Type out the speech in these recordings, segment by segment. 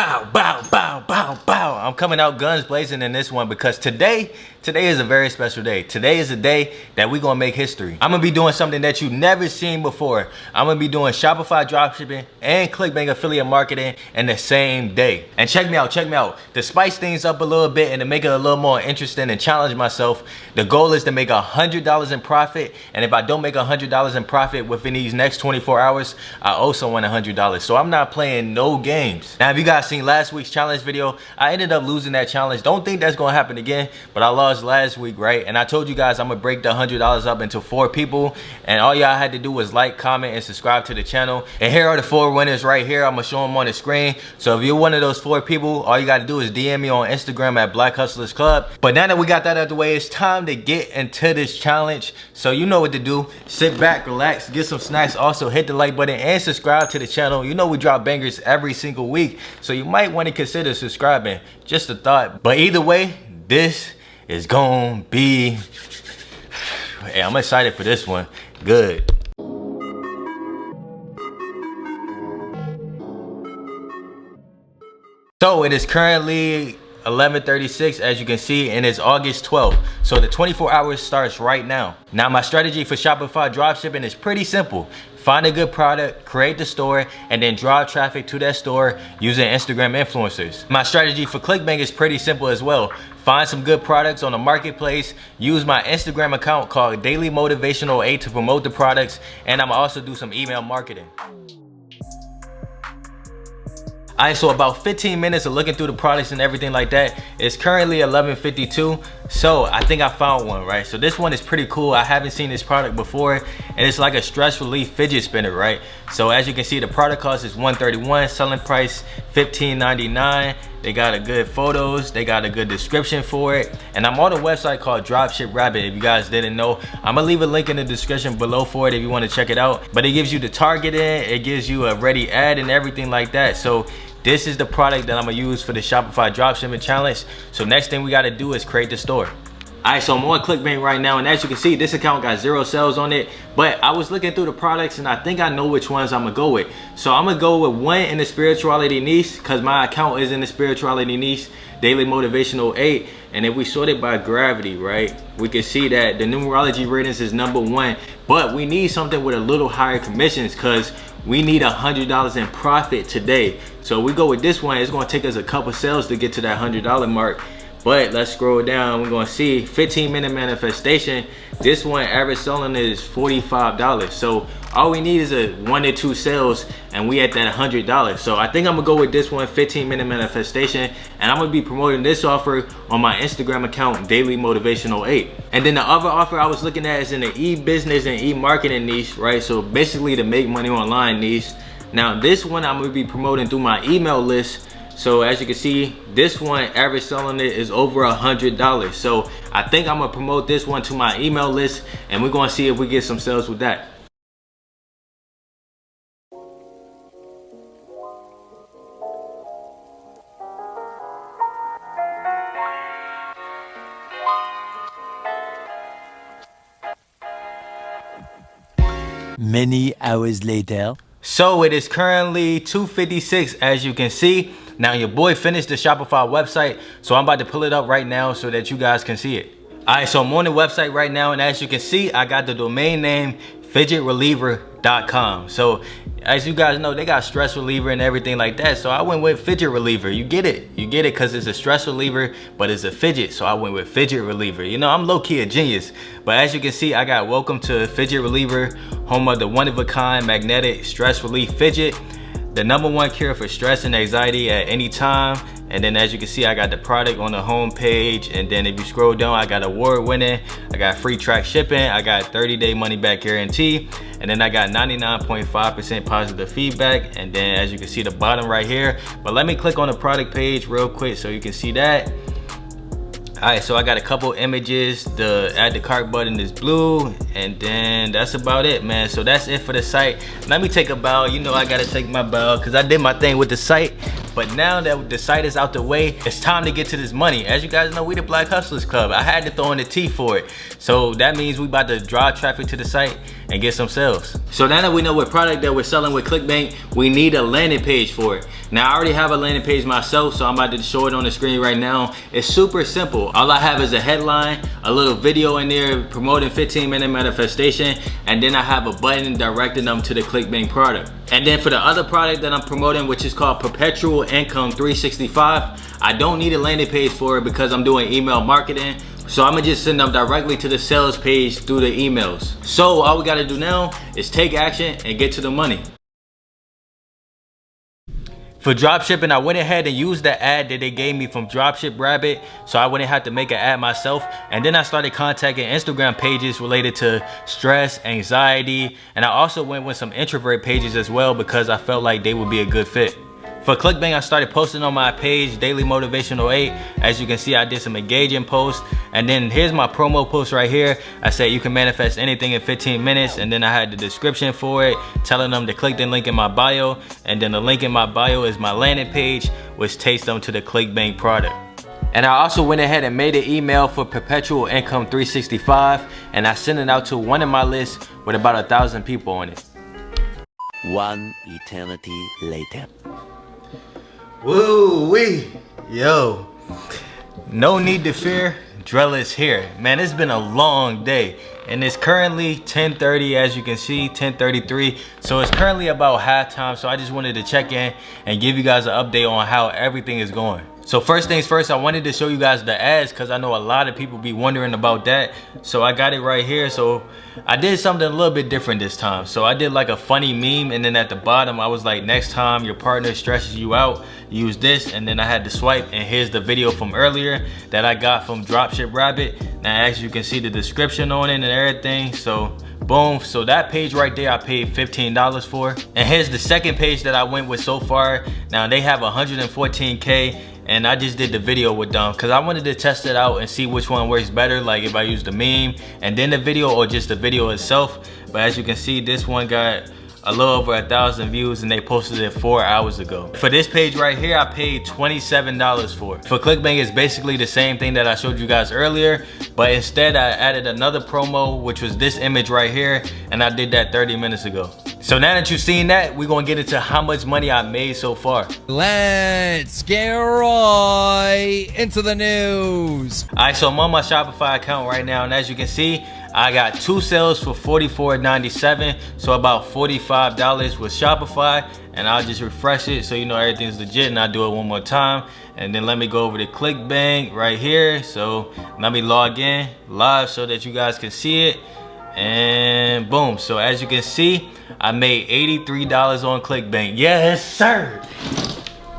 Bow, bow, bow, bow, bow. I'm coming out guns blazing in this one because today is a very special day. Today is a day that we're gonna make history. I'm gonna be doing something that you've never seen before. I'm gonna be doing Shopify Dropshipping and Clickbank affiliate marketing in the same day. And check me out. To spice things up a little bit and to make it a little more interesting and challenge myself, the goal is to make $100 in profit. And if I don't make $100 in profit within these next 24 hours, I owe someone $100. So I'm not playing no games. Now, if you guys seen last week's challenge video, I ended up losing that challenge. Don't think that's gonna happen again, but I lost last week, right? And I told you guys I'm gonna break the $100 up into 4 people, and all y'all had to do was like, comment, and subscribe to the channel. And here are the 4 winners right here. I'm gonna show them on the screen. So if you're one of those 4 people, all you gotta do is DM me on Instagram at Black Hustlers Club. But now that we got that out of the way, it's time to get into this challenge. So you know what to do. Sit back, relax, get some snacks. Also hit the like button and subscribe to the channel. You know we drop bangers every single week, so you might want to consider subscribing. Just a thought. But either way, this is gonna be, hey, I'm excited for this one. Good. So it is currently 11:36 as you can see, and it's August 12th. So the 24 hours starts right now. Now my strategy for Shopify dropshipping is pretty simple. Find a good product, create the store, and then drive traffic to that store using Instagram influencers. My strategy for Clickbank is pretty simple as well. Find some good products on the marketplace, use my Instagram account called Daily Motivational 8 to promote the products, and I'm also do some email marketing. Alright, so about 15 minutes of looking through the products and everything like that. It's currently 11:52, so I think I found one, right? So this one is pretty cool. I haven't seen this product before, and it's like a stress relief fidget spinner, right? So as you can see, the product cost is $131, selling price $15.99. They got a good photos, they got a good description for it, and I'm on a website called Dropship Rabbit. If you guys didn't know, I'm gonna leave a link in the description below for it if you want to check it out. But it gives you the targeting, it gives you a ready ad and everything like that. So this is the product that I'm gonna use for the Shopify Dropshipping Challenge. So next thing we gotta do is create the store. Alright, so I'm on Clickbank right now, and as you can see, this account got 0 sales on it. But I was looking through the products, and I think I know which ones I'm gonna go with. So I'm gonna go with one in the spirituality niche, because my account is in the spirituality niche, Daily Motivational 8. And if we sort it by gravity, right, we can see that the numerology ratings is #1. But we need something with a little higher commissions, because we need $100 in profit today. So we go with this one. It's gonna take us a couple sales to get to that $100 mark. But let's scroll down. We're gonna see 15-minute manifestation. This one average selling is $45. So all we need is a 1 to 2 sales, and we at that $100. So I think I'm gonna go with this one, 15-minute manifestation, and I'm gonna be promoting this offer on my Instagram account, Daily Motivational 8. And then the other offer I was looking at is in the e-business and e-marketing niche, right? So basically the make money online niche. Now this one I'm gonna be promoting through my email list. So as you can see, this one average selling it is over $100. So I think I'm gonna promote this one to my email list, and we're gonna see if we get some sales with that. Many hours later. So it is currently 2:56 as you can see. Now your boy finished the Shopify website, so I'm about to pull it up right now so that you guys can see it. Alright, so I'm on the website right now, and as you can see, I got the domain name fidgetreliever.com. So as you guys know, they got stress reliever and everything like that, so I went with fidget reliever. You get it because it's a stress reliever, but it's a fidget, so I went with fidget reliever. You know, I'm low-key a genius. But as you can see, I got welcome to fidget reliever, home of the one-of-a-kind magnetic stress relief fidget, the #1 cure for stress and anxiety at any time. And then as you can see, I got the product on the home page, and then if you scroll down, I got award winning, I got free track shipping, I got 30-day money back guarantee, and then I got 99.5% positive feedback. And then as you can see the bottom right here, but let me click on the product page real quick so you can see that. Alright, so I got a couple images. The add to cart button is blue, and then that's about it, man. So that's it for the site. Let me take a bow. You know I gotta take my bow because I did my thing with the site. But now that the site is out the way, it's time to get to this money. As you guys know, we the Black Hustlers Club. I had to throw in the T for it. So that means we about to drive traffic to the site and get some sales. So now that we know what product that we're selling with Clickbank, we need a landing page for it. Now I already have a landing page myself, so I'm about to show it on the screen right now. It's super simple. All I have is a headline, a little video in there promoting 15-minute manifestation, and then I have a button directing them to the Clickbank product. And then for the other product that I'm promoting, which is called Perpetual Income 365, I don't need a landing page for it because I'm doing email marketing. So I'm gonna just send them directly to the sales page through the emails. So all we gotta do now is take action and get to the money. For dropshipping, I went ahead and used the ad that they gave me from Dropship Rabbit, so I wouldn't have to make an ad myself. And then I started contacting Instagram pages related to stress, anxiety, and I also went with some introvert pages as well because I felt like they would be a good fit. For Clickbank, I started posting on my page, Daily Motivational 8. As you can see, I did some engaging posts. And then here's my promo post right here. I said you can manifest anything in 15 minutes. And then I had the description for it, telling them to click the link in my bio. And then the link in my bio is my landing page, which takes them to the Clickbank product. And I also went ahead and made an email for Perpetual Income 365. And I sent it out to one of my lists with about 1,000 people on it. One eternity later. Woo wee, yo, no need to fear, Drella is here. Man, it's been a long day and it's currently 10:30, as you can see, 10:33. So it's currently about halftime. So I just wanted to check in and give you guys an update on how everything is going. So first things first, I wanted to show you guys the ads because I know a lot of people be wondering about that. So I got it right here. So I did something a little bit different this time. So I did like a funny meme, and then at the bottom I was like, next time your partner stresses you out, use this. And then I had to swipe, and here's the video from earlier that I got from Dropship Rabbit. Now as you can see the description on it and everything. So boom, so that page right there I paid $15 for. And here's the second page that I went with so far. Now they have 114K. And I just did the video with them because I wanted to test it out and see which one works better, like if I use the meme and then the video or just the video itself. But as you can see, this one got a little over 1,000 views and they posted it 4 hours ago. For this page right here, I paid $27 for it. For Clickbank, it's basically the same thing that I showed you guys earlier, but instead I added another promo, which was this image right here, and I did that 30 minutes ago. So now that you've seen that, we're gonna get into how much money I made so far. Let's get right into the news. All right, so I'm on my Shopify account right now, and as you can see, I got 2 sales for $44.97, so about $45 with Shopify. And I'll just refresh it so you know everything's legit, and I'll do it one more time. And then let me go over to Clickbank right here. So let me log in live so that you guys can see it. And boom, so as you can see, I made $83 on Clickbank. Yes sir,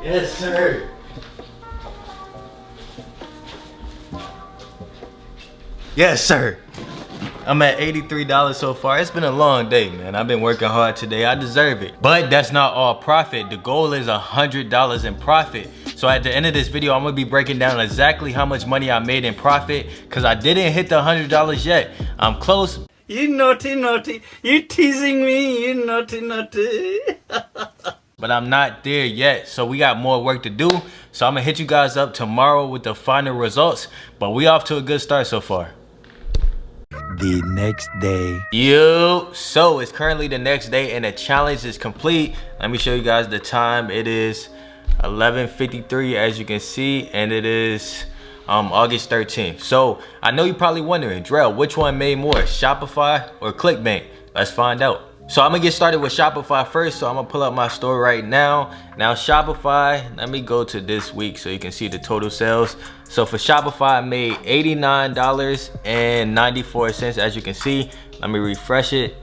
yes sir. Yes sir. I'm at $83 so far. It's been a long day, man. I've been working hard today. I deserve it. But that's not all profit. The goal is $100 in profit. So at the end of this video, I'm gonna be breaking down exactly how much money I made in profit because I didn't hit the $100 yet. I'm close. You naughty, naughty. You teasing me, you naughty, naughty. But I'm not there yet. So we got more work to do. So I'm gonna hit you guys up tomorrow with the final results. But we off to a good start so far. The next day. Yo, so it's currently the next day and the challenge is complete. Let me show you guys the time. It is 11:53 as you can see, and it is August 13th. So I know you're probably wondering, Drell, which one made more, Shopify or Clickbank? Let's find out. So I'm gonna get started with Shopify first. So I'm gonna pull up my store right now. Now Shopify, let me go to this week so you can see the total sales. So for Shopify, I made $89.94 as you can see. Let me refresh it.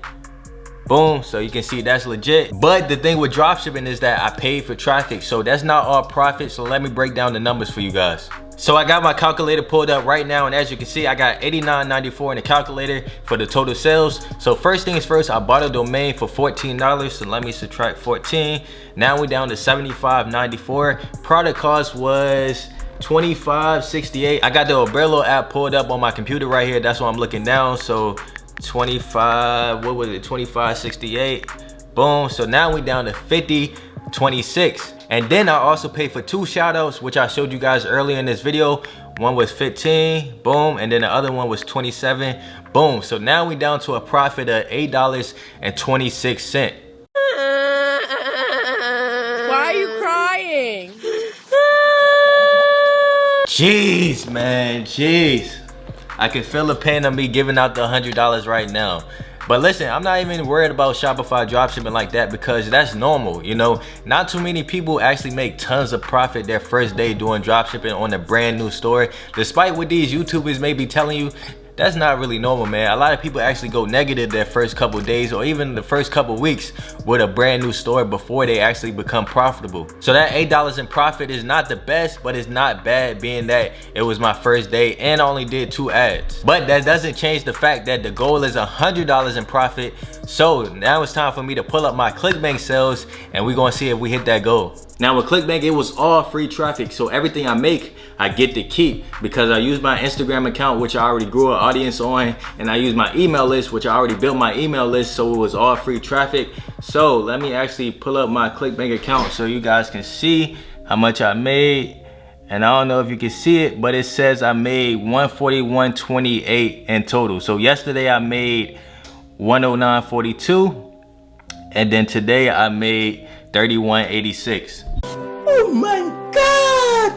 Boom, so you can see that's legit. But the thing with dropshipping is that I paid for traffic, so that's not all profit. So let me break down the numbers for you guys. So I got my calculator pulled up right now, and as you can see, I got $89.94 in the calculator for the total sales. So first things first, I bought a domain for $14, so let me subtract 14. Now we're down to $75.94. Product cost was $25.68. I got the Oberlo app pulled up on my computer right here. That's why I'm looking down. So 25, what was it, $25.68. Boom, so now we down to $50.26. And then I also paid for 2 shout outs, which I showed you guys earlier in this video. One was 15, boom, and then the other one was 27, boom. So now we down to a profit of $8.26. Why are you crying? Jeez, man, jeez. I can feel the pain of me giving out the $100 right now. But listen, I'm not even worried about Shopify dropshipping like that because that's normal, you know. Not too many people actually make tons of profit their first day doing dropshipping on a brand new store. Despite what these YouTubers may be telling you, that's not really normal, man. A lot of people actually go negative their first couple days or even the first couple weeks with a brand new store before they actually become profitable. So that $8 in profit is not the best, but it's not bad being that it was my first day and I only did 2 ads. But that doesn't change the fact that the goal is $100 in profit. So now it's time for me to pull up my Clickbank sales and we're gonna see if we hit that goal. Now with Clickbank, it was all free traffic. So everything I make, I get to keep because I use my Instagram account, which I already grew an audience on, and I use my email list, which I already built my email list, so it was all free traffic. So let me actually pull up my Clickbank account so you guys can see how much I made. And I don't know if you can see it, but it says I made $141.28 in total. So yesterday I made $109.42, and then today I made $31.86. Oh my God!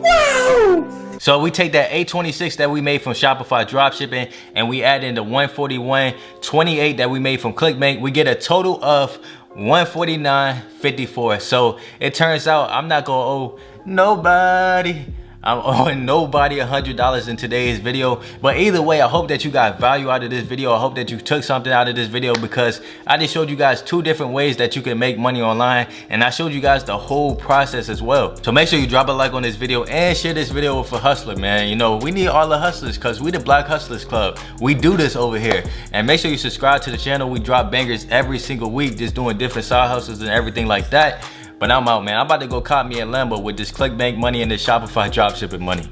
Wow! So we take that $8.26 that we made from Shopify dropshipping and we add in the $141.28 that we made from Clickbank. We get a total of $149.54. So it turns out I'm not gonna owe nobody. I'm owing nobody $100 in today's video. But either way, I hope that you got value out of this video. I hope that you took something out of this video because I just showed you guys 2 different ways that you can make money online, and I showed you guys the whole process as well. So make sure you drop a like on this video and share this video with a hustler, man. You know, we need all the hustlers because we the Black Hustlers Club. We do this over here. And make sure you subscribe to the channel. We drop bangers every single week, just doing different side hustles and everything like that. But I'm out, man. I'm about to go cop me a Lambo with this Clickbank money and this Shopify dropshipping money.